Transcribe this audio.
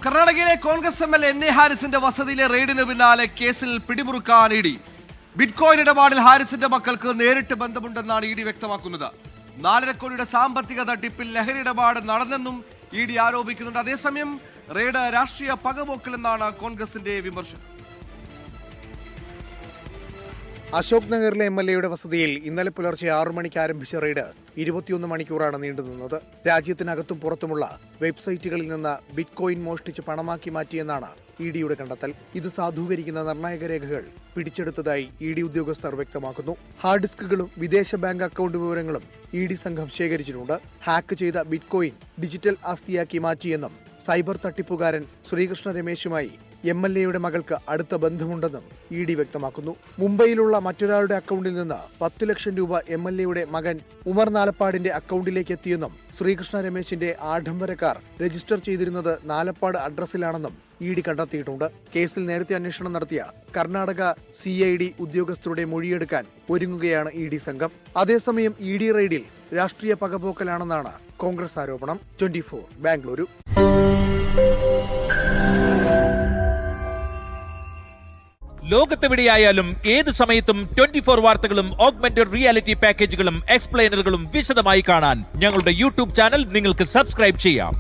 കർണാടകയിലെ Congress MLA N A ഹാരിസിന്റെ വസതിയിലെ റെയ്ഡിന് പിന്നാലെ കേസിൽ പിടിമുറുക്കാൻ ഇഡി. ബിറ്റ്കോയിൻ ഇടപാടിൽ ഹാരിസിന്റെ മക്കൾക്ക് നേരിട്ട് ബന്ധമുണ്ടെന്നാണ് ഇഡി വ്യക്തമാക്കുന്നത്. 4.5 കോടിയുടെ സാമ്പത്തിക തട്ടിപ്പിൽ ലഹരി ഇടപാട് നടന്നെന്നും ഇഡി ആരോപിക്കുന്നുണ്ട്. അതേസമയം റെയ്ഡ് രാഷ്ട്രീയ പകപോക്കലെന്നാണ് കോൺഗ്രസിന്റെ വിമർശനം. അശോക് നഗറിലെ എംഎൽഎയുടെ വസതിയിൽ ഇന്നലെ പുലർച്ചെ 6 മണിക്ക് ആരംഭിച്ച റെയ്ഡ് 21 മണിക്കൂറാണ് നീണ്ടുനിന്നത്. രാജ്യത്തിനകത്തും പുറത്തുമുള്ള വെബ്സൈറ്റുകളിൽ നിന്ന് ബിറ്റ്കോയിൻ മോഷ്ടിച്ച് പണമാക്കി മാറ്റിയെന്നാണ് ഇഡിയുടെ കണ്ടെത്തൽ. ഇത് സാധൂകരിക്കുന്ന നിർണായക രേഖകൾ പിടിച്ചെടുത്തതായി ഇഡി ഉദ്യോഗസ്ഥർ വ്യക്തമാക്കുന്നു. ഹാർഡ് ഡിസ്കുകളും വിദേശ ബാങ്ക് അക്കൗണ്ട് വിവരങ്ങളും ഇഡി സംഘം ശേഖരിച്ചിട്ടുണ്ട്. ഹാക്ക് ചെയ്ത ബിറ്റ്കോയിൻ ഡിജിറ്റൽ ആസ്തിയാക്കി മാറ്റിയെന്നും സൈബർ തട്ടിപ്പുകാരൻ ശ്രീകൃഷ്ണ രമേശുമായി എംഎൽഎയുടെ മകൾക്ക് അടുത്ത ബന്ധമുണ്ടെന്നും ഇഡി വ്യക്തമാക്കുന്നു. മുംബൈയിലുള്ള മറ്റൊരാളുടെ അക്കൗണ്ടിൽ നിന്ന് 10 ലക്ഷം രൂപ എംഎൽഎയുടെ മകൻ ഉമർ നാലപ്പാടിന്റെ അക്കൗണ്ടിലേക്ക് എത്തിയെന്നും ശ്രീകൃഷ്ണ രമേശിന്റെ ആഡംബര കാർ രജിസ്റ്റർ ചെയ്തിരുന്നത് നാലപ്പാട് അഡ്രസ്സിലാണെന്നും ഇഡി കണ്ടെത്തിയിട്ടുണ്ട്. കേസിൽ നേരത്തെ അന്വേഷണം നടത്തിയ കർണാടക CID ഉദ്യോഗസ്ഥരുടെ മൊഴിയെടുക്കാൻ ഒരുങ്ങുകയാണ് ഇഡി സംഘം. അതേസമയം ഇഡി റെയ്ഡിൽ രാഷ്ട്രീയ പകപോക്കലാണെന്നാണ് കോൺഗ്രസ് ആരോപണം. 24 ബാംഗ്ലൂരു. ലോകത്തെവിടെയായാലും ഏത് സമയത്തും 24 വാർത്തകളും ഓഗ്മെന്റഡ് റിയാലിറ്റി പാക്കേജുകളും എക്സ്പ്ലെയിനറുകളും വിശദമായി കാണാൻ ഞങ്ങളുടെ യൂട്യൂബ് ചാനൽ നിങ്ങൾക്ക് സബ്സ്ക്രൈബ് ചെയ്യാം.